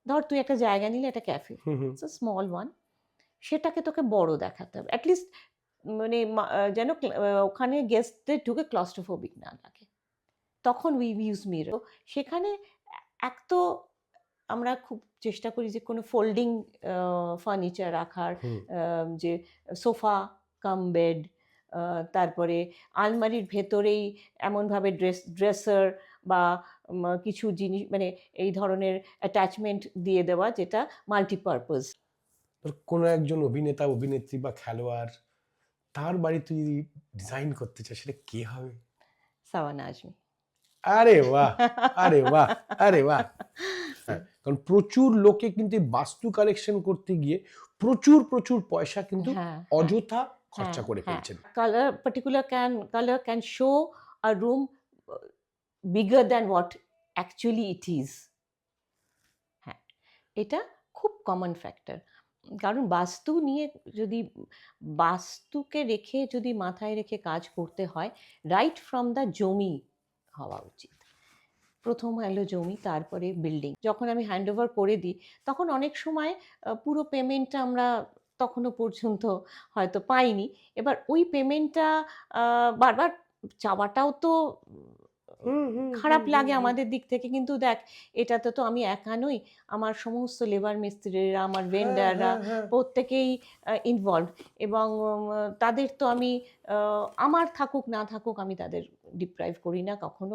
ধর তুই একটা জায়গা নিলে, একটা cafe, it's a small one, সেটাকে তোকে বড় দেখাতে হবে অ্যাটলিস্ট, মানে যেন ওখানে গেস্টদের ঢুকে ক্লস্ট্রোফোবিক না লাগে, তখন উই ইউজ মিরর। সেখানে এক তো আমরা খুব চেষ্টা করি যে কোনো ফোল্ডিং ফার্নিচার রাখার, যে সোফা কাম বেড, তারপরে আলমারির ভেতরেই এমনভাবে ড্রেসার বা কিছু জিনিস, মানে এই ধরনের অ্যাটাচমেন্ট দিয়ে দেওয়া যেটা মাল্টিপারপাস। কোনো একজন অভিনেতা, অভিনেত্রী বা খেলোয়াড়, তার বাড়ি তুই ডিজাইন করতে চাস, সেটা কে হবে? সাওয়ানা আজমি। আরে বাহ, আরে বাহ, আরে বাহ। হ্যাঁ, কারণ প্রচুর লোকে কিন্তু বাস্তু কালেকশন করতে গিয়ে প্রচুর প্রচুর পয়সা কিন্তু অযথা খরচা করে ফেলছেন। Color can show a room bigger than what actually it is. হ্যাঁ, এটা খুব কমন ফ্যাক্টর। কারণ বাস্তুকে রেখে যদি মাথায় রেখে কাজ করতে হয়, রাইট ফ্রম দ্য জমি হওয়া উচিত। প্রথম এলো জমি, তারপরে বিল্ডিং। যখন আমি হ্যান্ড ওভার করে দিই, তখন অনেক সময় পুরো পেমেন্টটা আমরা তখনও পর্যন্ত হয়তো পাইনি। এবার ওই পেমেন্টটা বারবার চাওয়াটাও তো খারাপ লাগে আমাদের দিক থেকে। কিন্তু দেখ, এটাতে তো আমি একা নই, আমার সমস্ত লেবার মিস্ত্রিরা, আমার ভেন্ডাররা প্রত্যেকেই ইনভলভ, এবং তাদের তো আমি আমার থাকুক না থাকুক আমি তাদের ডিপ্রাইভ করি না, কখনো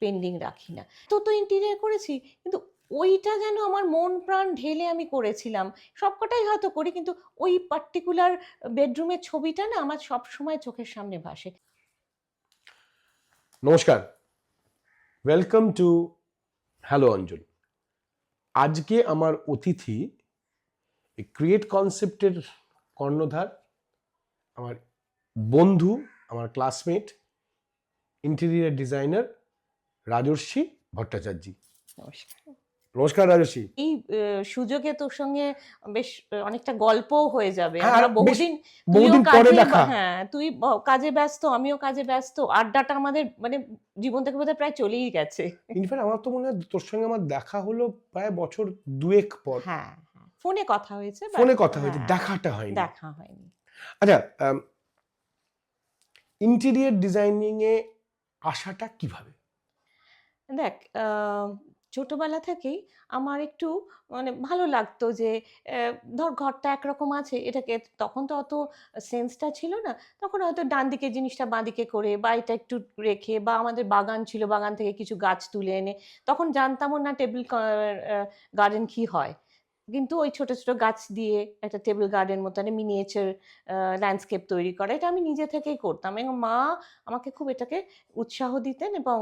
পেন্ডিং রাখি না। তো ইন্টেরিয়ার করেছি, কিন্তু ওইটা যেন আমার মন প্রাণ ঢেলে আমি করেছিলাম। সবকটাই হয়তো করি, কিন্তু ওই পার্টিকুলার বেডরুমের ছবিটা না আমার সবসময় চোখের সামনে ভাসে। নমস্কার, ওয়েলকাম টু হ্যালো অঞ্জন। আজকে আমার অতিথি ক্রিয়েট কনসেপ্টের কর্ণধার, আমার বন্ধু, আমার ক্লাসমেট, ইন্টেরিয়ার ডিজাইনার রাজর্ষি ভট্টাচার্য। নমস্কার। নমস্কার রাজর্ষি। এই সুযোগে তোর সঙ্গে বেশ অনেকটা গল্পও হয়ে যাবে। আমরা বহুদিন পরে দেখা। হ্যাঁ, তুই কাজে ব্যস্ত, আমিও কাজে ব্যস্ত, আড্ডাটা আমাদের মানে জীবন থেকে বোধহয় প্রায় চলেই গেছে। ইনফ্যাক্ট আমার তো মনে হয় তোর সঙ্গে আমার দেখা হলো প্রায় বছর দুয়েক পর। হ্যাঁ, ফোনে কথা হয়েছে, দেখাটা হয়নি। দেখা হয়নি। আচ্ছা, ইন্টেরিয়ার ডিজাইনিং এ আসাটা কিভাবে? দেখ, ছোটবেলা থেকেই আমার একটু মানে ভালো লাগতো যে ধর ঘরটা একরকম আছে, এটাকে, তখন তো অত সেন্সটা ছিল না, তখন হয়তো ডান দিকে জিনিসটা বাঁ দিকে করে, বা এটা একটু রেখে, বা আমাদের বাগান ছিল, বাগান থেকে কিছু গাছ তুলে এনে, তখন জানতামও না টেবিল গার্ডেন কি হয়, কিন্তু ওই ছোট ছোট গাছ দিয়ে একটা টেবিল গার্ডেন মতো মিনিয়েচার ল্যান্ডস্কেপ তৈরি করা, এটা আমি নিজে থেকেই করতাম, এবং মা আমাকে খুব এটাকে উৎসাহ দিতেন এবং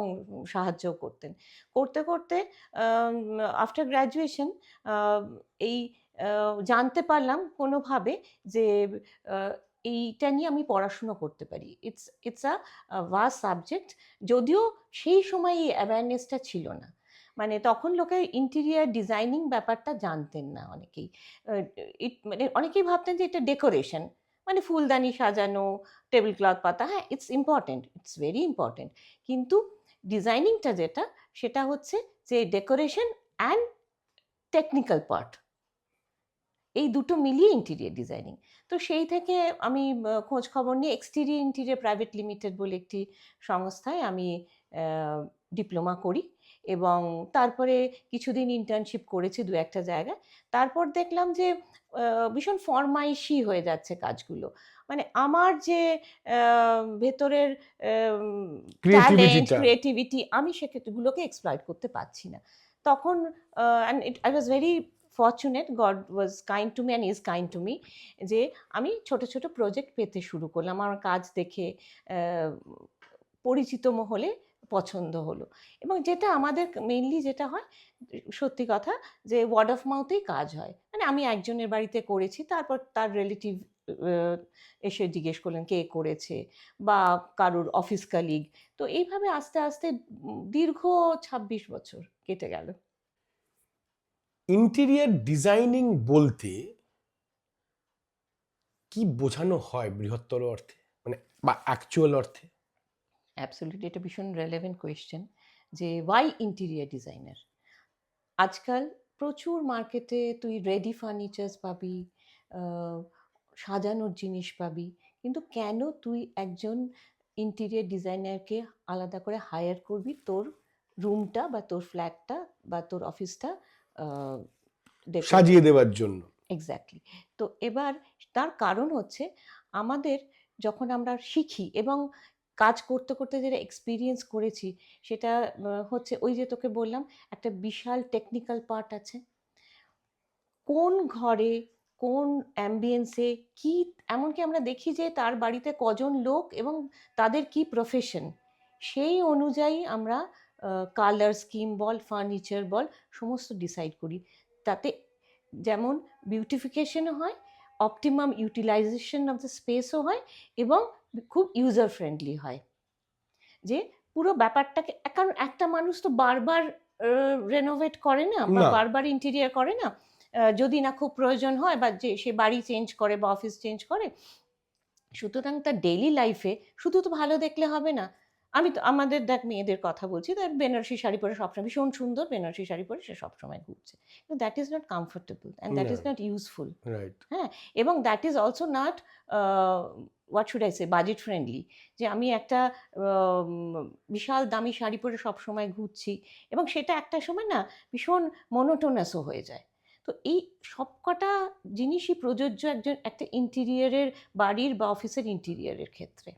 সাহায্যও করতেন। করতে করতে আফটার গ্র্যাজুয়েশন এই জানতে পারলাম কোনোভাবে যে এইটা নিয়ে আমি পড়াশুনো করতে পারি। It's a vast subject. যদিও সেই সময় এই অ্যাওয়ারনেসটা ছিল না, মানে তখন লোকে ইন্টেরিয়ার ডিজাইনিং ব্যাপারটা জানতেন না অনেকেই। মানে অনেকেই ভাবতেন যে এটা ডেকোরেশন, মানে ফুলদানি সাজানো, টেবিল ক্লথ পাতা, হ্যাঁ it's important, it's very important, কিন্তু ডিজাইনিংটা যেটা, সেটা হচ্ছে যে ডেকোরেশন অ্যান্ড টেকনিক্যাল পার্ট, এই দুটো মিলিয়ে ইন্টেরিয়ার ডিজাইনিং। তো সেই থেকে আমি খোঁজ খবর নিয়ে এক্সটেরিয়র ইন্টেরিয়ার প্রাইভেট লিমিটেড বলে একটি সংস্থায় আমি ডিপ্লোমা করি, এবং তারপরে কিছুদিন ইন্টার্নশিপ করেছি দু একটা জায়গায়। তারপর দেখলাম যে ভীষণ ফরমাইশি হয়ে যাচ্ছে কাজগুলো, মানে আমার যে ভেতরের ট্যালেন্ট, ক্রিয়েটিভিটি, আমি সেগুলোকে এক্সপ্লয়েট করতে পারছি না। তখন I was very fortunate, god was kind to me and is kind to me, যে আমি ছোট ছোট প্রজেক্ট পেতে শুরু করলাম, আমার কাজ দেখে পরিচিত মহলে পছন্দ হলো, এবং যেটা আমাদের মেইনলি যেটা হয়, সত্যি কথা, যে ওয়ার্ড অফ মাউথেই কাজ হয়। মানে আমি একজনের বাড়িতে করেছি, তারপর তার রিলেটিভ এসে জিজ্ঞেস করলেন কে করেছে, বা কারোর অফিস কালিগ, তো এইভাবে আস্তে আস্তে দীর্ঘ ২৬ বছর কেটে গেল। ইন্টেরিয়ার ডিজাইনিং বলতে কি বোঝানো হয় বৃহত্তর অর্থে, মানে বা অ্যাকচুয়াল অর্থে? অ্যাবসলিউটলি, এটা ভীষণ রেলেভেন্ট কোয়েশ্চেন, যে ওয়াই ইন্টেরিয়ার ডিজাইনার। আজকাল প্রচুর মার্কেটে তুই রেডি ফার্নিচার্স পাবি, আহ, সাজানোর জিনিস পাবি, কিন্তু কেন তুই একজন ইন্টেরিয়র ডিজাইনারকে আলাদা করে হায়ার করবি তোর রুমটা বা তোর ফ্ল্যাটটা বা তোর অফিসটা ডেকোর সাজিয়ে দেওয়ার জন্য? এক্স্যাক্টলি। তো এবার তার কারণ হচ্ছে আমাদের যখন আমরা শিখি এবং কাজ করতে করতে যেটা এক্সপিরিয়েন্স করেছি সেটা হচ্ছে ওই যে তোকে বললাম একটা বিশাল টেকনিক্যাল পার্ট আছে, কোন ঘরে কোন অ্যাম্বিয়েন্সে কি, এমনকি আমরা দেখি যে তার বাড়িতে কজন লোক এবং তাদের কি প্রফেশন, সেই অনুযায়ী আমরা কালার স্কিম বল ফার্নিচার বল সমস্ত ডিসাইড করি। তাতে যেমন বিউটিফিকেশনও হয়, অপটিমাম ইউটিলাইজেশন অফ দ্য স্পেসও হয় এবং খুব ইউজার ফ্রেন্ডলি হয়। যে পুরো ব্যাপারটাকে, কারণ একটা মানুষ তো বারবার রেনোভেট করে না বা না। বারবার ইন্টেরিয়ার করে না, যদি না খুব প্রয়োজন হয় বা যে সে বাড়ি চেঞ্জ করে বা অফিস চেঞ্জ করে। সুতরাং তার ডেইলি লাইফে শুধু তো ভালো দেখলে হবে না। আমি তো আমাদের দেখ মেয়েদের কথা বলছি, তার বেনারসি শাড়ি পরে সবসময় ভীষণ সুন্দর বেনারসি শাড়ি পরে সে সবসময় ঘুরছে, কিন্তু that is not comfortable and that না। Is not useful. রাইট। হ্যাঁ, এবং that is also not what should I say budget friendly, যে আমি একটা বিশাল দামি শাড়ি পরে সবসময় ঘুরছি এবং সেটা একটা সময় না ভীষণ মনোটোনাসও হয়ে যায়। তো এই সবকটা জিনিসই প্রযোজ্য একজন একটা ইন্টেরিয়রের বাড়ির বা অফিসের ইন্টেরিয়রের ক্ষেত্রে।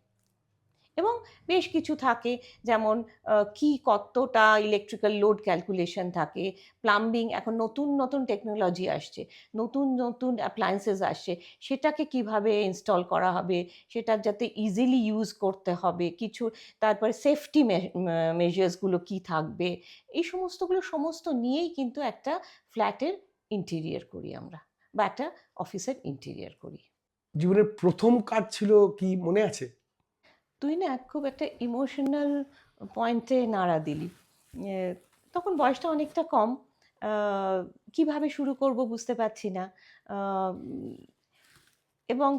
এবং বেশ কিছু থাকে, যেমন কি কতটা ইলেকট্রিক্যাল লোড ক্যালকুলেশন থাকে, প্লাম্বিং, এখন নতুন নতুন টেকনোলজি আসছে, নতুন নতুন অ্যাপ্লায়েন্সেস আসছে, সেটাকে কিভাবে ইনস্টল করা হবে, সেটা যাতে ইজিলি ইউজ করতে হবে কিছু, তারপরে সেফটি মেজার্সগুলো কি থাকবে, এই সমস্তগুলো সমস্ত নিয়েই কিন্তু একটা ফ্ল্যাটের ইন্টেরিয়র করি আমরা বা একটা অফিসের ইন্টেরিয়র করি। জীবনের প্রথম কাজ ছিল কি মনে আছে? তুই না খুব একটা ইমোশনাল পয়েন্টে নাড়া দিলি। এ, তখন বয়সটা অনেকটা কম, কিভাবে শুরু করব বুঝতে পারছি না, উম, এবং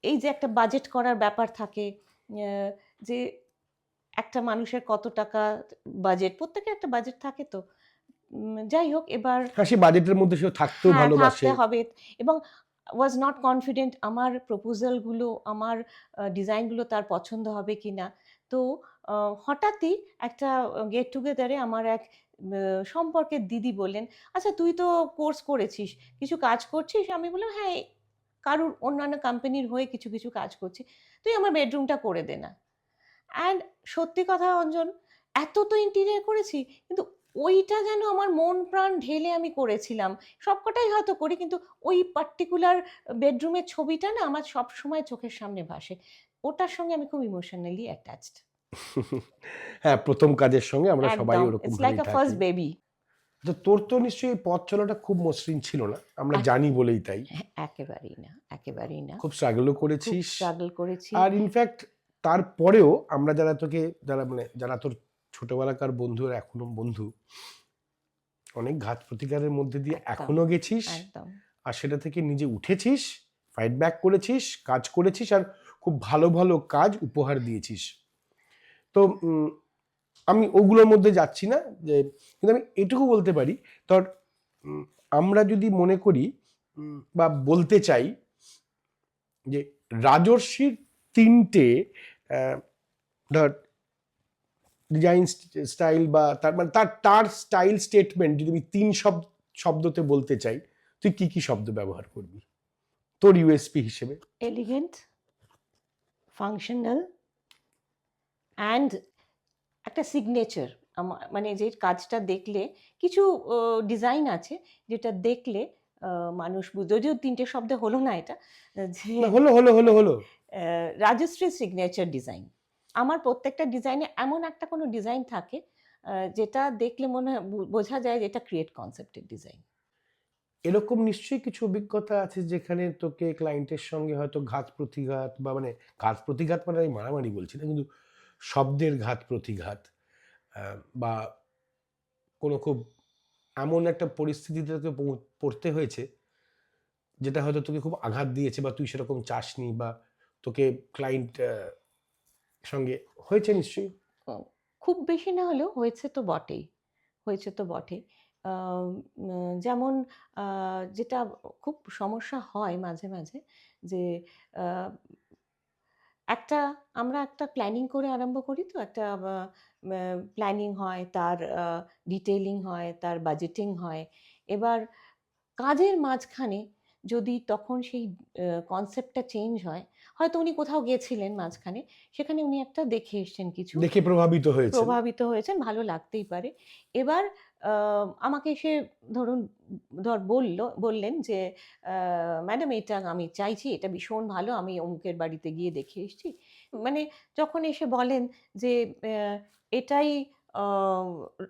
এই যে একটা বাজেট করার ব্যাপার থাকে, যে একটা মানুষের কত টাকা বাজেট, প্রত্যেকের একটা বাজেট থাকে তো, যাই হোক এবার হ্যাঁ, সে বাজেটের মধ্যে সে থাকতেও হ্যাঁ থাকতে ভালোবাসে। হবে, এবং ওয়াজ নট কনফিডেন্ট আমার প্রপোজালগুলো আমার ডিজাইনগুলো তার পছন্দ হবে কি না। তো হঠাৎই একটা গেট টুগেদারে আমার এক সম্পর্কের দিদি বললেন, আচ্ছা তুই তো কোর্স করেছিস, কিছু কাজ করছিস? আমি বললাম হ্যাঁ, কারুর অন্যান্য কোম্পানির হয়ে কিছু কিছু কাজ করছি, তুই আমার বেডরুমটা করে দে না। অ্যান্ড সত্যি কথা অঞ্জন, এত তো ইন্টেরিয়র করেছি, কিন্তু ওইটা যেন আমার মন প্রাণ ঢেলে আমি করেছিলাম। সবকটাই হয়তো করি, কিন্তু ওই পার্টিকুলার বেডরুমের ছবিটা না আমার সব সময় চোখের সামনে ভাসে, ওটার সঙ্গে আমি খুব ইমোশনালি অ্যাটাচড। হ্যাঁ, প্রথম কাজের সঙ্গে আমরা সবাই একদম, ওরকম ইটস লাইক ভাবেই আ থাকি। First baby. তো তোর তো নিশ্চয়ই এই পথ চলাটা খুব মসৃণ ছিল না, আমরা এক জানি বলেই তাই। একেবারেই না, একেবারেই না। খুব স্ট্রাগলও খুব করেছিস। স্ট্রাগল করেছি। আর ইনফ্যাক্ট তারপরেও আমরা যারা তোকে, যারা মানে যারা তোর ছোটবেলাকার বন্ধু আর এখনো বন্ধু, অনেক ঘাত প্রতিকারের মধ্যে দিয়ে একদম, এখনো গেছিস। একদম। আর সেটা থেকে নিজে উঠেছিস, ফাইট ব্যাক করেছিস, কাজ করেছিস, আর খুব ভালো ভালো কাজ উপহার দিয়েছিস। তো আমি ওগুলোর মধ্যে যাচ্ছি না, যে কিন্তু আমি এটুকু বলতে পারি, তোর আমরা যদি মনে করি বা বলতে চাই যে রাজর্ষির তিনটে ধর ডিজাইন স্টাইল বা তার মানে তার স্টাইল স্টেটমেন্ট যদি আমি তিন শব্দতে বলতে চাই, তুই কি কি শব্দ ব্যবহার করবি তোর ইউএসপি হিসেবে? এলিগেন্ট, ফাংশনাল অ্যান্ড একটা সিগনেচার। মানে যে কাজটা দেখলে কিছু ডিজাইন আছে যেটা দেখলে মানুষ যদিও তিনটে শব্দে হলো না এটা, যে না, হলো হলো হলো হলো। Rajashree signature design. আমার প্রত্যেকটা ডিজাইনে এমন একটা কোনো ডিজাইন থাকে যেটা দেখলে মনে হয় বোঝা যায় যে এটা ক্রিয়েট কনসেপ্টের ডিজাইন। এরকম নিশ্চয়ই কিছু অভিজ্ঞতা আছে যেখানে তোকে ক্লায়েন্টের সঙ্গে হয়তো ঘাত প্রতিঘাত, বা মানে ঘাত প্রতিঘাত মানে আমি মারামারি বলছি না, কিন্তু শব্দের ঘাত প্রতিঘাত, বা কোনো খুব এমন একটা পরিস্থিতিতে তোকে পড়তে হয়েছে যেটা হয়তো তোকে খুব আঘাত দিয়েছে, বা তুই সেরকম চাসনি, বা তোকে ক্লায়েন্ট সঙ্গে হয়েছে নিশ্চয়ই। খুব বেশি না হলেও হয়েছে তো বটেই, হয়েছে তো বটেই। আম যেমন যেটা খুব সমস্যা হয় মাঝে, মাঝে যে আ একটা আমরা একটা প্ল্যানিং করে আরম্ভ করি তো একটা প্ল্যানিং হয়, তার ডিটেইলিং হয়, তার বাজেটিং হয়। এবার কাজের মাঝখানে যদি তখন সেই কনসেপ্টটা চেঞ্জ হয়, হয়তো উনি কোথাও গেছিলেন মাঝখানে, সেখানে উনি একটা দেখে এসছেন কিছু, দেখে প্রভাবিত হয়েছেন। প্রভাবিত হয়েছেন, ভালো লাগতেই পারে। এবার আ আমাকে এসে ধরুন বললেন যে, "ম্যাডাম এটা আমি চাইছি, এটা ভীষণ ভালো। আমি অমুকের বাড়িতে গিয়ে দেখে এসেছি।" মানে যখন এসে বলেন যে, "এটাই আ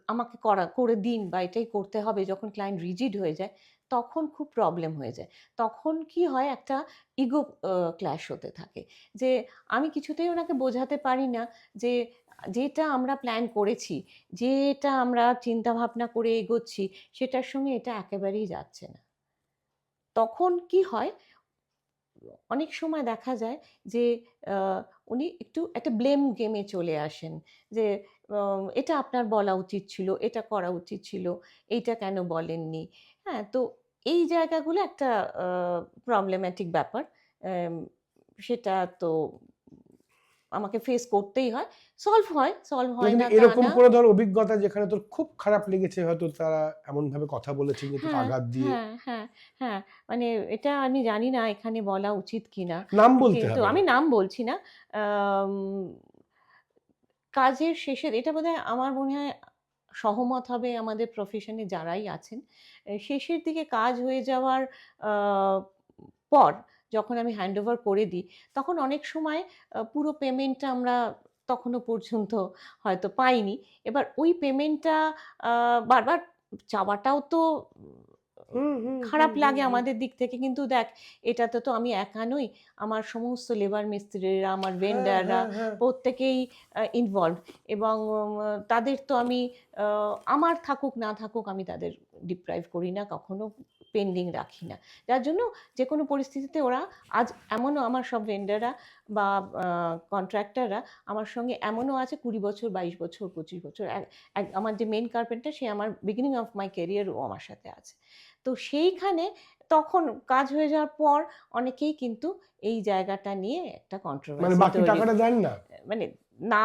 আমাকে করে দিন বা এটাই করতে হবে।" যখন ক্লায়েন্ট রিজিড হয়ে যায়, তখন খুব প্রবলেম হয়ে যায়। তখন কি হয় একটা ইগো ক্ল্যাশ হতে থাকে। যে আমি কিছুতেই ওনাকে বোঝাতে পারি না যে যেটা আমরা প্ল্যান করেছি, যেটা আমরা চিন্তাভাবনা করে এগোচ্ছি, সেটার সঙ্গে এটা একেবারেই যাচ্ছে না। তখন কি হয়, অনেক সময় দেখা যায় যে আ উনি একটু একটা ব্লেম গেমে চলে আসেন। যে এটা আপনার বলা উচিত ছিল, এটা করা উচিত ছিল, এইটা কেন বলেননি? হ্যাঁ? তো এই জায়গাগুলো একটা আ প্রবলেমেটিক ব্যাপার। অ্যাম সেটা তো আমাকে ফেস করতেই হয়। সলভ না হয় কিন্তু না তা এরকম না। কোনো ধর অভিজ্ঞতা যেখানে তোর খুব খারাপ লেগেছে, হয়তো তারা এমনভাবে কথা বলেছে যে তোকে হ্যাঁ, আঘাত দিয়ে? হ্যাঁ, হ্যাঁ, হ্যাঁ। মানে এটা আমি জানি না এখানে বলা উচিত কিনা। নাম বলতে কিন্তু হবে আমি না। নাম বলছি না। আম কাজের শেষে এটা বোধহয় আমার মনে হয় সহমত হবে আমাদের প্রফেশনে যারাই আছেন। শেষের দিকে কাজ হয়ে যাওয়ার আ পর যখন আমি হ্যান্ডওভার করে দিই, তখন অনেক সময় পুরো পেমেন্টটা আমরা তখনো পর্যন্ত হয়তো পাইনি। এবার ওই পেমেন্টটা আ বারবার চাওয়াটাও তো হুম, হুম, হুম, খারাপ হুম, লাগে হুম। আমাদের দিক থেকে। কিন্তু দেখ এটাতে তো আমি একা নই। আমার সমস্ত লেবার মিস্ত্রিরা, আমার হ্যাঁ, ভেন্ডাররা হ্যাঁ, হ্যাঁ। প্রত্যেকেই ইনভলভড এবং তাদের তো আমি আ আমার থাকুক না থাকুক আমি তাদের ডিপ্রাইভ করি না, কখনো পেন্ডিং রাখি না। যার জন্য যেকোনো পরিস্থিতিতে ওরা আজ এমনও আমার সব ভেন্ডাররা বা আ কন্ট্রাক্টররা আমার সঙ্গে এমনও আছে ২০ বছর, ২২ বছর, ২৫ বছর। আমার যে মেইন কার্পেন্টার সে আমার বিগিনিং অফ মাই ক্যারিয়ার ও আমার সাথে আছে। তো সেইখানে তখন কাজ হয়ে যাওয়ার পর অনেকেই কিন্তু এই জায়গাটা নিয়ে একটা মানে কন্ট্রোভার্সি বাকি তৈরি টাকাটা দেন না? মানে না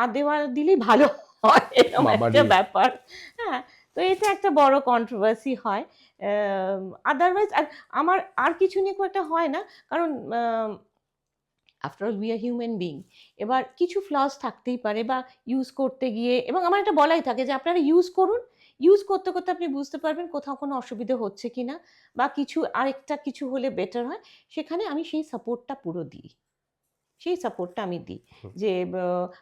দিলেই ভালো হয় এরকম একটা বাবারে! ব্যাপার। হ্যাঁ? তো এটা একটা বড় কন্ট্রোভার্সি হয়। আদারওয়াইজ আর আমার আর কিছু নিয়ে খুব একটা হয় না। কারণ after all we are human being. এবার কিছু ফ্লস থাকতেই পারে বা ইউজ করতে গিয়ে এবং আমার এটা বলাই থাকে যে আপনারা ইউজ করুন। ইউজ করতে, করতে আপনি বুঝতে পারবেন কোথাও কোনো অসুবিধে হচ্ছে কিনা বা আরেকটা কিছু হলে বেটার হয়। সেখানে আমি সেই সাপোর্টটা পুরো দিই। সেই সাপোর্টটা আমি দিই। হুম, যে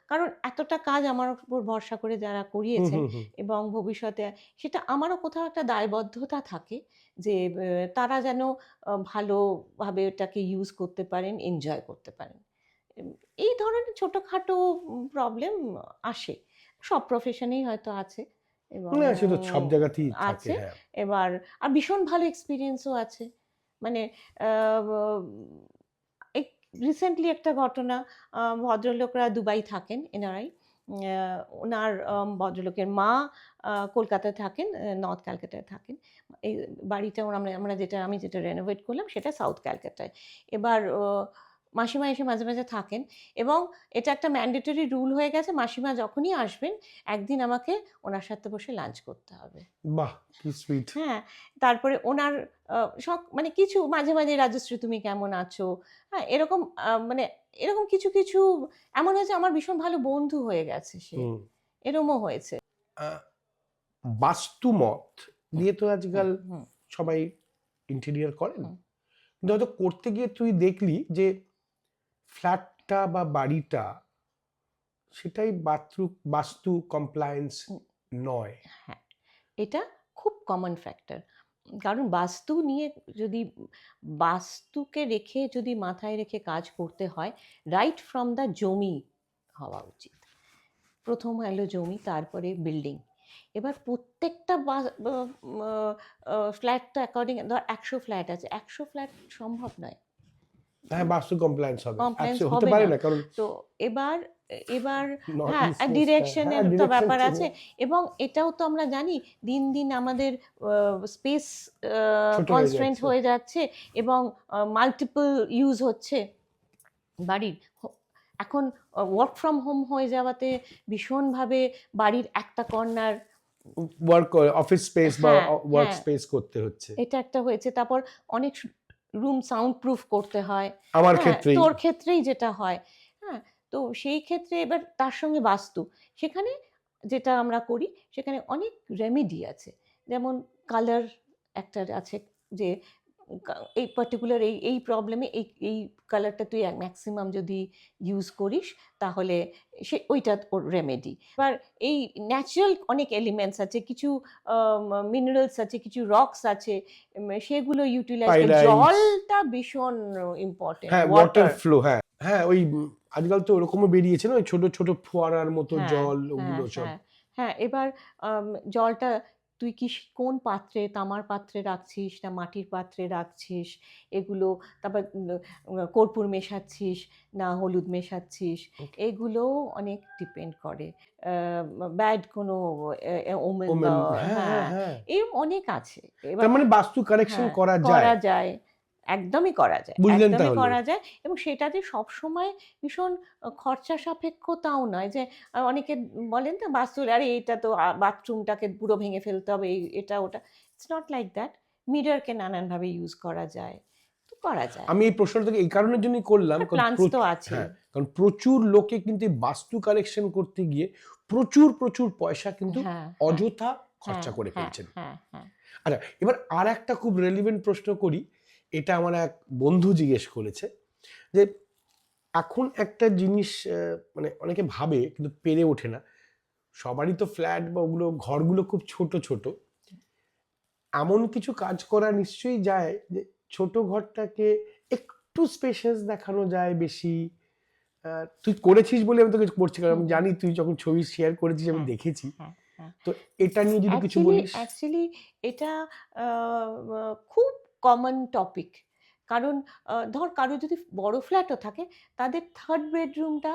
কারণ এতটা কাজ আমার উপর ভরসা করে যারা হুম, করিয়েছেন হুম, হুম। এবং ভবিষ্যতে সেটা আমারও কোথাও একটা দায়বদ্ধতা থাকে যে তারা যেন ভালোভাবে ওটাকে ইউজ করতে পারেন, এনজয় করতে পারেন। এম এই ধরনের ছোটখাটো প্রবলেম আসে। সব প্রফেশনেই হয়তো আছে এবং না সে তো সব জায়গাতেই থাকে, আছে। হ্যাঁ। এবার ভীষণ ভালো এক্সপেরিয়েন্স ও আছে। মানে আ ব এই রিসেন্টলি একটা ঘটনা ভদ্রলোকরা দুবাই থাকেন এনারাই। আ উনার ভদ্রলোকের মা কলকাতায় থাকেন, নর্থ ক্যালকাটায় থাকেন। এই বাড়িটা আমি যেটা রেনোভেট করলাম সেটা সাউথ ক্যালকাটায়। এবার মাসিমা এসে মাঝে, মাঝে থাকেন এবং এটা একটা ম্যান্ডেটরি রুল হয়ে গেছে মাসিমা যখনই আসবেন একদিন আমাকে উনার সাথে বসে লাঞ্চ করতে হবে। বাহ! কি সুইট। হ্যাঁ, তারপরে ওনার মানে কিছু মাঝে, মাঝে "রাজশ্রী তুমি কেমন আছো?" হ্যাঁ, মানে এরকম কিছু, কিছু এমন হয়েছে আমার ভীষণ ভালো বন্ধু হয়ে গেছে সে। হুম। এরমও হয়েছে। আ বাস্তুমত হুম, দিয়ে তো হুম, আজকাল হুম, সবাই ইন্টেরিয়র করেন। হুম, কিন্তু হয়তো করতে গিয়ে তুই দেখলি যে ফ্ল্যাটটা বা বাড়িটা সেটাই বাস্তু কমপ্লায়েন্স হুম, নয়। হ্যাঁ, এটা খুব কমন ফ্যাক্টর। কারণ যদি বাস্তুকে যদি মাথায় রেখে কাজ করতে হয়, রাইট ফ্রম দ্য জমি হওয়া উচিত। ১ম এলো জমি, তারপরে বিল্ডিং। এবার প্রত্যেকটা বা বা ফ্ল্যাট তো ধর ১০০ ফ্ল্যাট আছে। ১০০ ফ্ল্যাট সম্ভব নয়। হ্যাঁ, বাস্তু কমপ্লায়েন্স হবে, কমপ্লেন্স হতে হবে পারে না। না, কারণ তো এবার এবার নর্থ হ্যাঁ, ইস্ট হ্যাঁ, ডিরেকশনের তো ডিরেকশন ব্যাপার চেঞ্জ, আছে এবং এটাও তো আমরা জানি দিন দিন আমাদের স্পেস ছোট হয়ে কনস্ট্রেন্ট যাচ্ছে। হয়ে যাচ্ছে এবং মাল্টিপল ইউজ হচ্ছে বাড়ির। এখন ওয়ার্ক ফ্রম হোম হয়ে যাওয়াতে ভীষণভাবে বাড়ির একটা কর্নার, ওয়ার্ক অফিস স্পেস বা হ্যাঁ ওয়ার্ক হ্যাঁ, স্পেস করতে হচ্ছে। এটা একটা হয়েছে। তারপর অনেক রুম সাউন্ড প্রুফ করতে হয়। আমার হ্যাঁ, ক্ষেত্রেই তোর ক্ষেত্রেই যেটা হয়। হ্যাঁ, তো সেই ক্ষেত্রে এবার তার সঙ্গে বাস্তু, সেখানে যেটা আমরা করি সেখানে অনেক রেমেডি আছে। যেমন কালার একটা আছে, যে এই পার্টিকুলার এই প্রবলেমে এই কালারটা তুই ম্যাক্সিমাম যদি ইউজ করিস তাহলে ওইটা ওর রেমেডি। এবার এই ন্যাচারাল অনেক এলিমেন্টস আছে, কিছু মিনারেলস আছে, কিছু রকস আছে, সেগুলো ইউটিলাইজ করে। পাইরাইটস, জলটা ভীষণ ইম্পর্টেন্ট, হ্যাঁ ওয়াটার ওয়াটার। ফ্লো, হ্যাঁ হ্যাঁ, ওই আজকাল তো ওরকমও বেরিয়েছে না, ওই ছোট ছোট ফোয়ারার মতো হ্যাঁ জল, হ্যাঁ ওগুলো সব। হ্যাঁ হ্যাঁ, এবার জলটা তুই কি কোন পাত্রে, তামার পাত্রে রাখছিস না মাটির পাত্রে রাখছিস, এগুলো। তারপর কর্পূর মেশাচ্ছিস না হলুদ মেশাচ্ছিস, এগুলোও অনেক ডিপেন্ড করে। ব্যাড কোনো ওমেন বা, ওমেন, হ্যাঁ হ্যাঁ হ্যাঁ, হ্যাঁ। এই অনেক আছে। এবার তার মানে বাস্তু কারেকশন হ্যাঁ, করা যায়, করা যায়, একদমই করা যায়, বুঝলেন একদমই তাহলে? করা যায়। এবং সেটা যে সবসময় ভীষণ খরচা সাপেক্ষ তাও নয়। যে অনেকে বলেন না বাস্তুর, আরে এটা তো বাথরুমটাকে পুরো ভেঙে ফেলতে হবে, এটা ওটা। It's not like that. মিররকে নানানভাবে ইউজ করা যায়, তো করা যায়। আমি এই প্রশ্নটাকে এই কারণের জন্যই করলাম, কারণ প্লান্টস তো আছে। হ্যাঁ, কারণ প্রচুর লোকে কিন্তু এই বাস্তু কালেকশন করতে গিয়ে প্রচুর প্রচুর পয়সা কিন্তু হ্যাঁ অযথা হ্যাঁ খরচা করে হ্যাঁ ফেলছেন। হ্যাঁ হ্যাঁ আচ্ছা, এবার আর একটা খুব রেলিভেন্ট প্রশ্ন করি, এটা আমার এক বন্ধু জিজ্ঞেস করেছে যে এখন একটা জিনিস মানে অনেকে ভাবে কিন্তু পেরে ওঠে না, সবারই তো ফ্ল্যাট বা ওগুলো ঘরগুলো খুব ছোট ছোট, এমন কিছু কাজ করা নিশ্চয়ই যায় যে ছোট ঘরটাকে একটু স্পেশাস দেখানো যায় বেশি। তুই করেছিস বলে আমি তোকে করছি, কারণ আমি জানি তুই যখন ছবি শেয়ার করেছিস আমি হ্যাঁ দেখেছি। হ্যাঁ হ্যাঁ। তো এটা নিয়ে যদি কিছু অ্যাকচুয়ালি বলিস। অ্যাকচুয়ালি এটা খুব কমন টপিক। কারণ ধর কারো যদি বড় ফ্ল্যাটও থাকে, তাদের থার্ড বেডরুমটা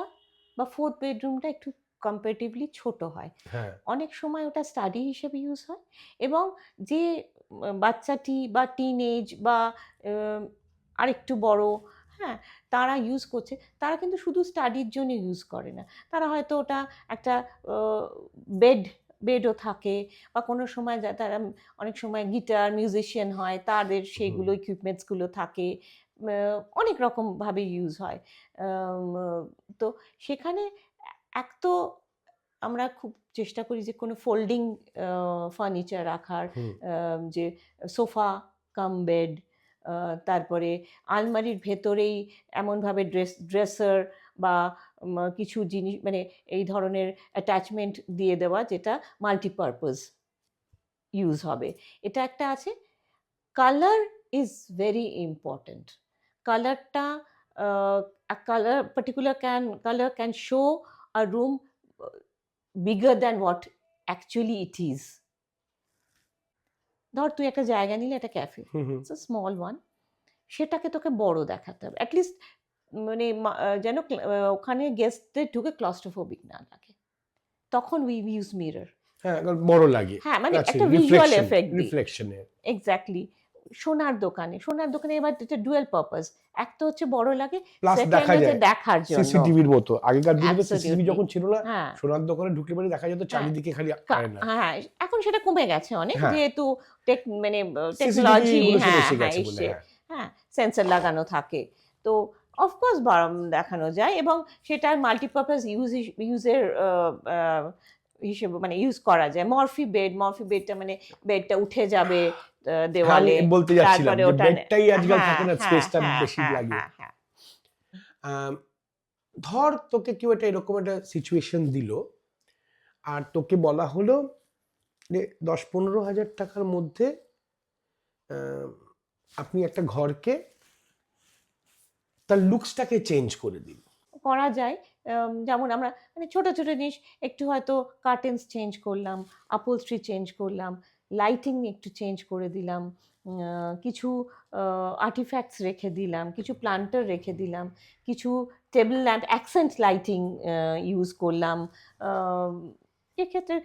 বা ফোর্থ বেডরুমটা একটু কম্পারেটিভলি ছোট হয়। হ্যাঁ অনেক সময় ওটা স্টাডি হিসেবে ইউজ হয় এবং যে বাচ্চাটি বা টিনেজ বা আহ, আরেকটু বড়, হ্যাঁ, তারা ইউজ করছে, তারা কিন্তু শুধু স্টাডির জন্য ইউজ করে না। তারা হয়তো ওটা একটা বেড বেডও থাকে, বা কোনো সময় তারা অনেক সময় গিটার মিউজিশিয়ান হয়, তাদের সেইগুলো ইকুইপমেন্টসগুলো থাকে, অনেক রকমভাবে ইউজ হয়। তো সেখানে এক তো আমরা খুব চেষ্টা করি যে কোনো ফোল্ডিং ফার্নিচার রাখার, হুম যে সোফা কাম বেড, তারপরে আলমারির ভেতরেই এমনভাবে ড্রেসার বা কিছু জিনিস, মানে এই ধরনের অ্যাটাচমেন্ট দিয়ে দেওয়া যেটা মাল্টিপারপাস ইউজ হবে। এটা একটা আছে। Colour is very important. কালারটা, colour particular colour can show a room bigger than what actually it is. ধর তুই একটা জায়গা নিলে, একটা cafe, hmm hmm. It's a small one, সেটাকে তোকে বড় দেখাতে হবে অ্যাটলিস্ট, মানে যেন ওখানে গেস্টদের ঢুকে ক্লস্ট্রোফোবিক না লাগে। তখন উই ইউজ মিরর। হ্যাঁ, কারণ বড় লাগে, হ্যাঁ, মানে আছে একটা ভিজুয়াল রিফ্লেকশন, এফেক্ট দিই। রিফ্লেকশনের। এক্স্যাক্টলি। সোনার দোকানে এবার এটা ডুয়েল পারপাস। এক তো হচ্ছে বড় লাগে, প্লাস সেকেন্ড দেখা হচ্ছে যায় দেখার জন্য। সিসিটিভির মতো, আগেকার দিনে তো সিসিটিভি অ্যাবসলিউটলি। যখন ছিল না, হ্যাঁ সোনার দোকানে ঢুকলে পরে দেখা যেত হ্যাঁ, চারিদিকে খালি আয়না। হ্যাঁ, এখন সেটা কমে গেছে অনেক, হ্যাঁ, যেহেতু মানে সিসিটিভি টেকনোলজি, গুলো সব হ্যাঁ এসে হ্যাঁ গেছে বলে, এসছে, হ্যাঁ। হ্যাঁ, সেন্সর লাগানো থাকে। তো অফকোর্স দেখানো যায় এবং সেটার মাল্টিপারপাস ইউজের হিসেবে মানে ইউজ করা যায়। মরফি বেডটা মানে বেডটা উঠে যাবে হ্যাঁ, আমি দেওয়ালে, বলতে যাচ্ছিলাম তারপরে যে ওটা বেডটাই আজকাল হ্যাঁ থাকে না, হ্যাঁ স্পেসটা হ্যাঁ বেশি হ্যাঁ লাগে। হ্যাঁ হ্যাঁ। আম, ধর তোকে কেউ একটা এরকম একটা সিচুয়েশন দিল, আর তোকে বলা হলো যে 10-15 হাজার টাকার মধ্যে আম, আপনি একটা ঘরকে তার লুকসটাকে চেঞ্জ করে দিন। করা যায়। যেমন আমরা মানে ছোট ছোট জিনিস, একটু হয়তো কার্টেন্স চেঞ্জ করলাম, আপোলস্ট্রি চেঞ্জ করলাম, লাইটিং একটু চেঞ্জ করে দিলাম, কিছু আর্টিফ্যাক্টস রেখে দিলাম, কিছু প্লান্টার রেখে দিলাম, কিছু table lamp accent lighting use করলাম। এক্ষেত্রে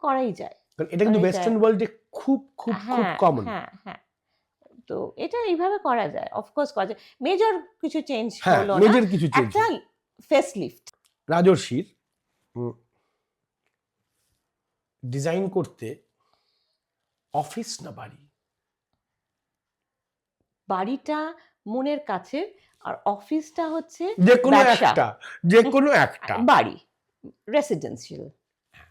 করাই যায়, কারণ এটা কিন্তু করাই যায়। ওয়েস্টার্ন ওয়ার্ল্ডে খুব খুব খুব হ্যাঁ কমন। হ্যাঁ হ্যাঁ, তো এটা এইভাবে করা যায়, অফকোর্স করা যায়। মেজর কিছু চেঞ্জ হ্যাঁ, হলো না, মেজর কিছু চেঞ্জ। একটা ফেস লিফট। রাজর্ষির ডিজাইন করতে অফিস না বাড়ি? বাড়িটা মনের কাছে, আর অফিসটা হচ্ছে যে কোনো ব্যবসা। একটা, যে কোনো একটা বাড়ি, রেসিডেন্সিয়াল।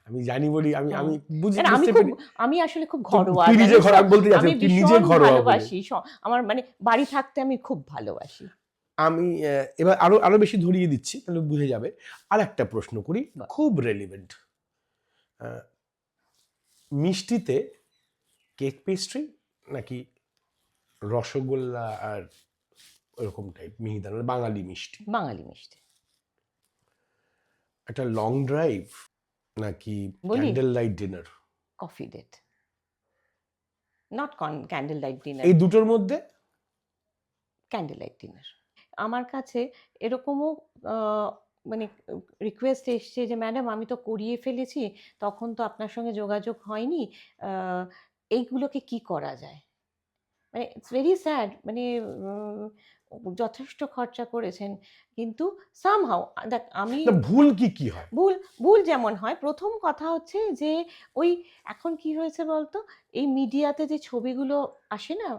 আমি জানি বলি, আমি হ্যাঁ। আমি বুঝতে কারণ আমি পেরে। আমি আসলে খুব ঘরোয়া, তুই নিজে জানিস ঘরোয়া, তো? আমি বলতে যাচ্ছি আমি তুই নিজে ভীষণ ঘরোয়া বলে। ভালোবাসি, আমার মানে বাড়ি থাকতে আমি খুব ভালোবাসি। আমি এবার আরো আরো বেশি ধরিয়ে দিচ্ছি, তাহলে বুঝে যাবে। আর একটা প্রশ্ন করি, খুব রেলিভেন্ট। মিষ্টিতে কেক পেস্ট্রি নাকি রসগোল্লা আর ওরকম টাইপ মিহিদানা, বাঙালি মিষ্টি? বাঙালি মিষ্টি। একটা লং ড্রাইভ নাকি বলি? Candle light dinner? Coffee date, not candle light dinner. এই দুটোর মধ্যে ক্যান্ডেল লাইট ডিনার। আমার কাছে এরকমও মানে রিকোয়েস্ট এসছে যে ম্যাডাম আমি তো করিয়ে ফেলেছি, তখন তো আপনার সঙ্গে যোগাযোগ হয়নি, এইগুলোকে কি করা যায়? মানে ইটস ভেরি স্যাড, মানে যথেষ্ট খরচা করেছেন, কিন্তু সামহাউ দেখ আমি ভুল কি কি হয়? ভুল ভুল যেমন হয়, প্রথম কথা হচ্ছে যে ওই এখন কি হয়েছে বলতো, এই মিডিয়াতে যে ছবিগুলো আসে না,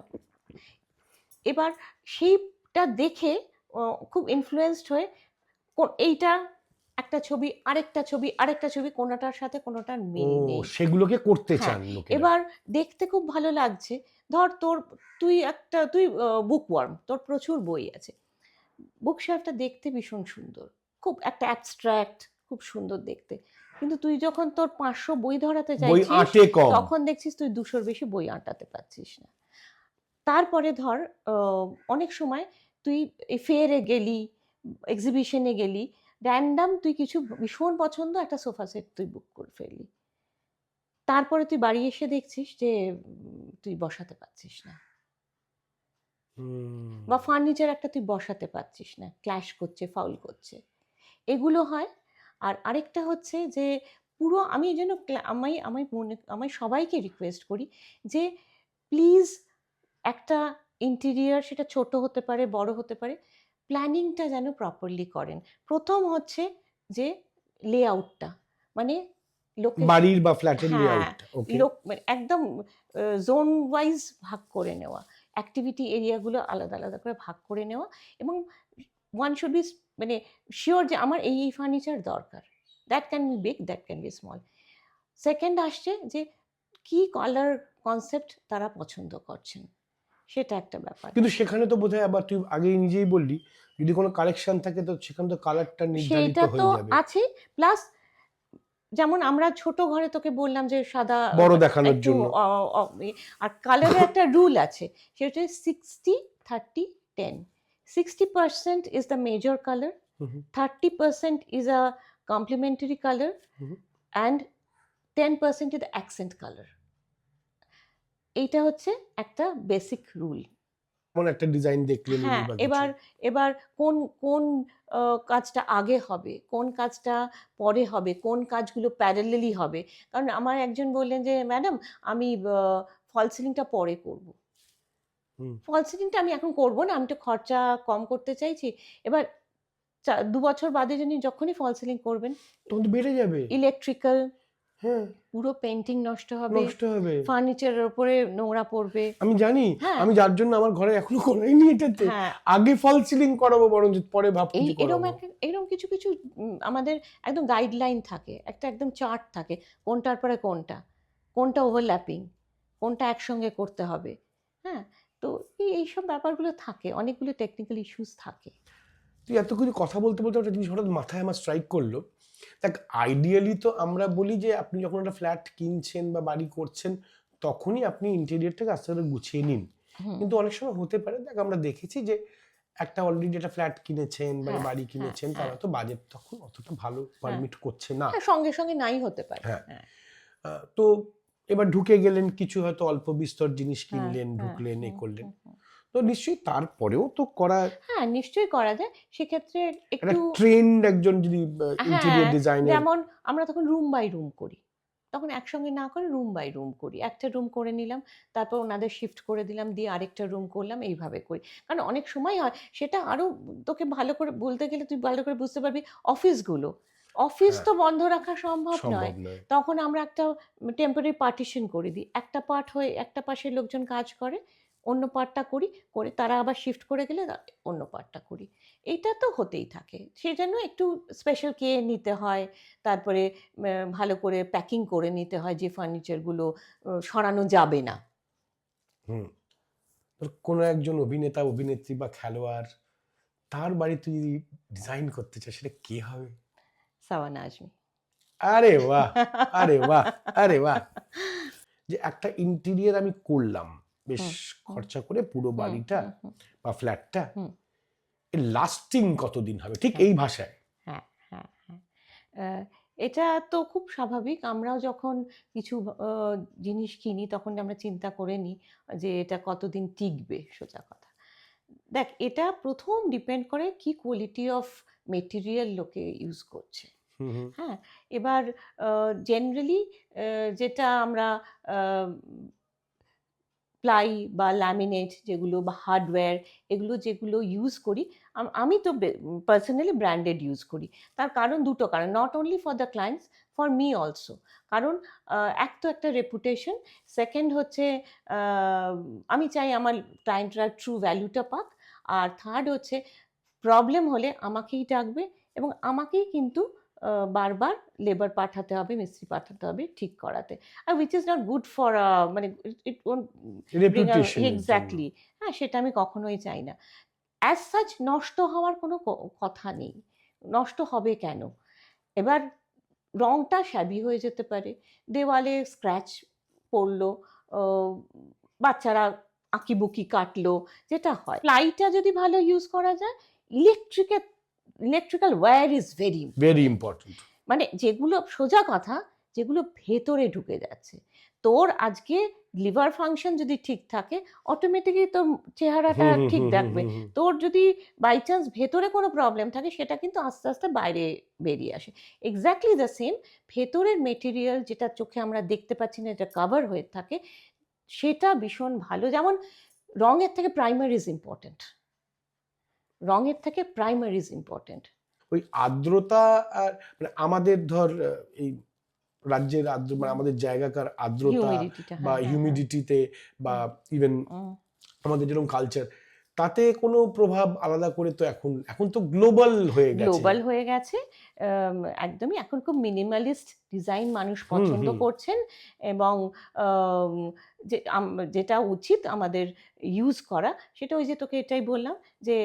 এবার সেইটা দেখে খুব ইনফ্লুয়েসড হয়ে এইটা একটা ছবি, আরেকটা ছবি, আরেকটা ছবি, কোনোটার সাথে কোনোটার মিল নেই। সেগুলোকে করতে হ্যাঁ, চান লোকেরা। এবার দেখতে খুব ভালো লাগছে। ধর তুই বুকওয়ার্ম, তোর প্রচুর বই আছে, বুকশেলফটা দেখতে ভীষণ সুন্দর, খুব একটা অ্যাবস্ট্রাক্ট, খুব সুন্দর দেখতে, কিন্তু তুই যখন তোর 500 বই ধরাতে বই চাইছিস, আঁটে কম। তখন দেখছিস তুই 200-র বেশি বই আঁটাতে পারছিস না। তারপরে ধর অনেক সময় তুই এই ফেয়ারে গেলি, এক্সিবিশনে গেলি, র্যান্ডাম তুই কিছু ভীষণ পছন্দ একটা সোফা সেট তুই বুক করে ফেললি, তারপরে তুই বাড়ি এসে দেখছিস যে তুই বসাতে পারছিস না, বা ফার্নিচার একটা তুই বসাতে পারছিস না, ক্ল্যাশ করছে, ফাউল করছে, এগুলো হয়। আর আরেকটা হচ্ছে যে পুরো, আমি এই জন্য আমি সবাইকে রিকোয়েস্ট করি যে প্লিজ একটা ইন্টেরিয়ার, সেটা ছোট হতে পারে, বড় হতে পারে, প্ল্যানিংটা যেন প্রপারলি করেন। প্রথম হচ্ছে যে লেআউটটা, মানে বাড়ির বা ফ্ল্যাটের হ্যাঁ, লেআউট, ওকে, মানে একদম জোন ওয়াইজ ভাগ করে নেওয়া, অ্যাক্টিভিটি এরিয়াগুলো আলাদা আলাদা করে ভাগ করে নেওয়া, এবং ওয়ান শুড বি মানে শিওর যে আমার এই এই ফার্নিচার দরকার, that can be big, that can be small. Second আসছে যে কি কালার কনসেপ্ট তারা পছন্দ করছেন, সেটা একটা ব্যাপার। কিন্তু সেখানে তো বোধহয় আবার তুই আগেই নিজেই বললি, যদি কোনো কালেকশন থাকে তো সেখানে তো কালারটা নির্ধারিত সেটা তো হয়ে যাবে। আছে, প্লাস যেমন আমরা ছোট ঘরে তোকে বললাম যে সাদা বড় দেখানোর একটু জন্য। আর কালারের একটা রুল আছে, সেটা 60-30-10। 60% is the major color, 30% is a complementary color, and 10% is the accent color. এইটা হচ্ছে একটা বেসিক রুল। কোন একটা ডিজাইন দেখলে হ্যাঁ, এবার কোন কোন কাজটা আগে হবে, কোন কাজটা পরে হবে, কোন কাজগুলো প্যারালালি হবে। কারণ আমার একজন বললেন যে ম্যাডাম আমি ফল সিলিংটা পরে করব। ফল সিলিংটা আমি এখন করব না, আমি তো খরচা কম করতে চাইছি। এবার 2 বছর বাদে যখনই ফল সিলিং করবেন, তখন তো বেড়ে যাবে, ইলেকট্রিক্যাল, হ্যাঁ, পুরো পেন্টিং নষ্ট হবে, ফার্নিচারের উপরে নোংরা পড়বে। আমি জানি, হ্যাঁ, আমি যার জন্য আমার ঘরে এখনো করাইনি এটাতে। হ্যাঁ, আগে ফল সিলিং করাবো, বরং পরে ভাবছি এরকম কিছু কিছু আমাদের একদম গাইডলাইন থাকে, একটা একদম চার্ট থাকে, কোনটার পরে কোনটা ওভারল্যাপিং, কোনটা একসঙ্গে করতে হবে। হ্যাঁ, তো এইসব ব্যাপারগুলো থাকে, অনেকগুলো টেকনিক্যাল ইস্যুস থাকে। তুই এত কিছু কথা বলতে বলতে একটা জিনিস হঠাৎ মাথায় আমার স্ট্রাইক করলো। দেখ, আইডিয়ালি তো আমরা বলি যে আপনি যখন একটা ফ্ল্যাট কিনছেন বা বাড়ি করছেন, তখনই আপনি ইন্টেরিয়রটাকে আস্তে আস্তে গুছিয়ে নিন। কিন্তু অনেক সময় হতে পারে, দেখ আমরা দেখেছি যে একটা অলরেডি একটা ফ্ল্যাট কিনেছেন বা বাড়ি কিনেছেন, তারা তো বাজেট তখন অতটা ভালো পারমিট করছে না, সঙ্গে সঙ্গে নাই হতে পারে। হ্যাঁ, তো এবার ঢুকে গেলেন, কিছু হয়তো অল্প বিস্তর জিনিস কিনলেন, ঢুকলেন, এ করলেন, তো নিশ্চয়ই তারপরেও তো করা, হ্যাঁ নিশ্চয়ই করা যায়। সেক্ষেত্রে একটা একটু ট্রেন্ড একজন যদি ইন্টেরিয়র হ্যাঁ, ডিজাইনের, যেমন আমরা তখন রুম বাই রুম করি। তখন একসঙ্গে না করে রুম বাই রুম করি। একটা রুম করে নিলাম, তারপর ওনাদের শিফট করে দিলাম, দিয়ে আরেকটা রুম করলাম, এইভাবে করি। কারণ অনেক সময় হয়, সেটা আরো তোকে ভালো করে বলতে গেলে তুই ভালো করে বুঝতে পারবি, অফিসগুলো। অফিস হ্যাঁ, তো বন্ধ রাখা সম্ভব নয়। সম্ভব নয়। তখন আমরা একটা টেম্পোরারি পার্টিশন করে দিই। একটা পার্ট হয়ে একটা পাশের লোকজন কাজ করে, অন্য পার্টটা করি, করে তারা আবার শিফট করে গেলে অন্য পার্টটা করি। এইটা তো হতেই থাকে। সেজন্য একটু স্পেশাল কেয়ার নিতে হয়। তারপরে ভালো করে প্যাকিং করে নিতে হয় যে ফার্নিচারগুলো সরানো যাবে না। হুম। তোর কোনো একজন অভিনেতা, অভিনেত্রী বা খেলোয়াড়, তার বাড়ি তুই ডিজাইন করতে চাস, সেটা কে হবে? সাওয়ানা আজমি। আরে বাহ! আরে বাহ! আরে বাহ! যে একটা ইন্টেরিয়র আমি করলাম বেশ হুম, হুম, খরচা করে পুরো হুম, বাড়িটা হুম, হুম, বা ফ্ল্যাটটা, হুম। এর লাস্টিং কতদিন হবে ঠিক হ্যাঁ, এই ভাষায়? হ্যাঁ, হ্যাঁ, হ্যাঁ। এটা তো খুব স্বাভাবিক। আমরাও যখন কিছু আ জিনিস কিনি তখন আমরা চিন্তা করে নিই যে এটা কতদিন টিকবে, সোজা কথা। দেখ, এটা ১ম ডিপেন্ড করে কি কোয়ালিটি অফ মেটেরিয়াল লোকে ইউজ করছে। হুম, হুম। হ্যাঁ? এবার জেনারেলি যেটা আমরা আ প্লাই বা ল্যামিনেট যেগুলো বা হার্ডওয়্যার, এগুলো যেগুলো ইউজ করি, আমি তো পার্সোনালি ব্র্যান্ডেড ইউজ করি। তার কারণ দুটো কারণ, not only for the clients, for me also. কারণ এক তো একটা রেপুটেশন, সেকেন্ড হচ্ছে আহ, আমি চাই আমার ক্লায়েন্টরা ট্রু ভ্যালুটা পাক, আর থার্ড হচ্ছে প্রবলেম হলে আমাকেই ডাকবে, এবং আমাকেই কিন্তু বারবার লেবার পাঠাতে হবে, মিস্ত্রি পাঠাতে হবে ঠিক করাতে। আর which is not good for, মানে ইট ওন্ট ব্রিং আ রেপুটেশনের জন্য। এক্স্যাক্টলি। হ্যাঁ, সেটা আমি কখনোই চাই না। অ্যাজ সাচ নষ্ট হওয়ার কোনো কথা নেই। নষ্ট হবে কেন? এবার রংটা শ্যাবি হয়ে যেতে পারে, দেওয়ালে স্ক্র্যাচ পড়লো, আহ, বাচ্চারা আঁকিবুকি কাটলো, যেটা হয়। প্লাইটা যদি ভালো ইউজ করা যায়, ইলেকট্রিকের electrical where is very very important. Important. মানে যেগুলো সোজা কথা, যেগুলো ভেতরে ঢুকে যাচ্ছে, তোর আজকে লিভার ফাংশন যদি ঠিক থাকে, অটোমেটিকলি তোর চেহারাটা হুম, হুম, ঠিক হুম, হুম, থাকবে। হুম, হুম। তোর যদি বাই চান্স ভেতরে কোনো প্রবলেম থাকে, সেটা কিন্তু আস্তে আস্তে বাইরে বেরিয়ে আসে। এক্স্যাক্টলি দ্য সেম, ভেতরের মেটেরিয়াল যেটা চোখে আমরা দেখতে পাচ্ছি না, এটা কাভার হয়ে থাকে, সেটা ভীষণ ভালো। যেমন রঙের থেকে প্রাইমার ইজ ইম্পর্টেন্ট। রঙের থেকে প্রাইমার ইজ ইম্পর্টেন্ট। ওই আর্দ্রতা, আর মানে আমাদের ধর এই রাজ্যের আর্দ্র মানে আমাদের জায়গাকার আর্দ্রতা হিউমিডিটিটা, বা হ্যাঁ, হ্যাঁ, হ্যাঁ। হিউমিডিটিতে বা হুম, ইভেন হুম। আমাদের যেরকম কালচার, তাতে কোনো প্রভাব আলাদা করে তো এখন এখন তো গ্লোবাল হয়ে গেছে। গ্লোবাল হয়ে গেছে। একদমই এখন খুব মিনিমালিস্ট ডিজাইন মানুষ হুম, পছন্দ হুম। করছেন, এবং আম যেটা উচিত আমাদের ইউজ করা, সেটা ওই যে তোকে এটাই বললাম, যে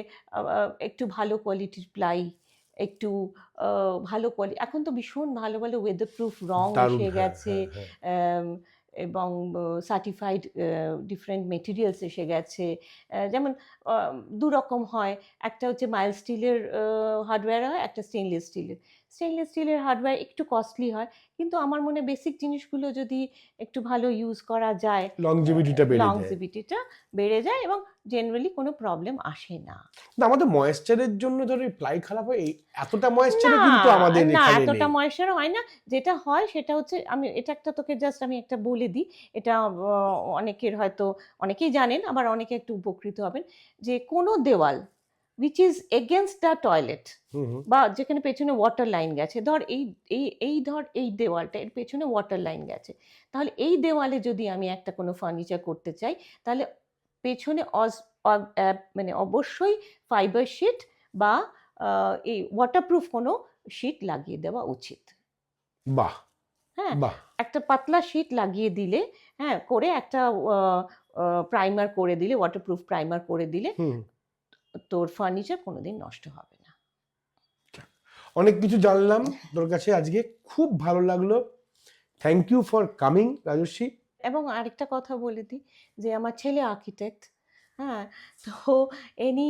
একটু ভালো কোয়ালিটির প্লাই, একটু ভালো এখন তো ভীষণ ভালো ভালো ওয়েদার প্রুফ রং দারুণ, এসে হ্যাঁ, গেছে, হ্যাঁ, হ্যাঁ। আম, এবং সার্টিফাইড ডিফারেন্ট মেটেরিয়ালস এসে গেছে। যেমন দু রকম হয়, একটা হচ্ছে মাইল্ড স্টিলের হার্ডওয়্যার হয়, একটা স্টেনলেস স্টিলের। স্টেনলেস স্টিলের হার্ডওয়্যার একটু কস্টলি হয়, কিন্তু আমার মনে বেসিক জিনিসগুলো যদি একটু ভালো ইউজ করা যায়, লংজিভিটিটা বেড়ে যায়। লংজিভিটিটা বেড়ে যায়, এবং জেনারেলি কোনো প্রবলেম আসে না। না, আমাদের ময়েশ্চারের জন্য ধর এই প্লাই খারাপ হয়, এতটা না, ময়েশ্চারও কিন্তু আমাদের না এখানে এতটা নেই। ময়েশ্চার হয় না। যেটা হয় সেটা হচ্ছে, আমি এটা একটা তোকে জাস্ট আমি একটা বলে দিই। এটা অনেকের হয়তো, অনেকেই জানেন, আবার অনেকে একটু উপকৃত হবেন, যে কোনো দেওয়াল which is against the toilet, হুম, হুম। বা যেখানে পেছনে ওয়াটার লাইন গেছে, ধর এই ধর এই দেওয়ালটা, এর পেছনে ওয়াটার লাইন গেছে, তাহলে এই দেওয়ালে যদি আমি একটা কোনো ফার্নিচার করতে চাই, তাহলে পেছনে মানে অবশ্যই ফাইবার শিট বা এই ওয়াটারপ্রুফ কোনো শিট লাগিয়ে দেওয়া উচিত। বাহ, হ্যাঁ, বাহ। একটা পাতলা শিট লাগিয়ে দিলে, হ্যাঁ, করে একটা প্রাইমার করে দিলে, ওয়াটারপ্রুফ প্রাইমার করে দিলে, হুম। তোর ফার্নিচার কোনোদিন নষ্ট হবে না। অনেক কিছু জানলাম তোর কাছে আজকে, খুব ভালো লাগলো। Thank you for coming Rajashree. এবং আরেকটা কথা বলে দিই, যে আমার ছেলে আর্কিটেক্ট, হ্যাঁ, তো এনি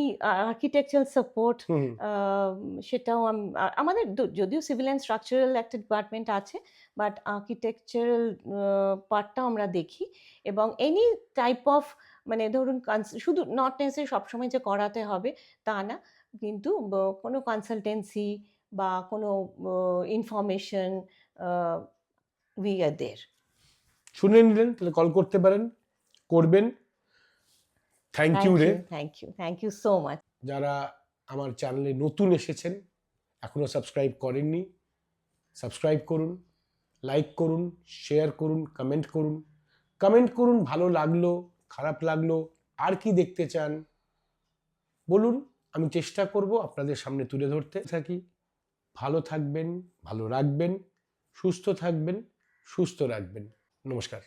আর্কিটেকচারাল সাপোর্ট হুম। সেটাও আমাদের যদিও সিভিল অ্যান্ড স্ট্রাকচারাল একটা ডিপার্টমেন্ট আছে, বাট আর্কিটেকচারাল পার্টটাও আমরা দেখি। এবং এনি টাইপ অফ, মানে ধরুন শুধু নট নেসেসারি সবসময় যে করাতে হবে তা না, কিন্তু কোনো কনসালটেন্সি বা কোনো ইনফরমেশন, উই আর দেয়ার। শুনে নিলেন, তাহলে কল করতে পারেন, করবেন। থ্যাংক ইউ রে। Thank you so much. যারা আমার চ্যানেলে নতুন এসেছেন, এখনো সাবস্ক্রাইব করেননি, সাবস্ক্রাইব করুন, লাইক করুন, শেয়ার করুন, কমেন্ট করুন। কমেন্ট করুন ভালো লাগলো, খারাপ লাগলো, আর কি দেখতে চান বলুন, আমি চেষ্টা করব আপনাদের সামনে তুলে ধরতে থাকি। ভালো থাকবেন, ভালো রাখবেন, সুস্থ থাকবেন, সুস্থ রাখবেন। নমস্কার।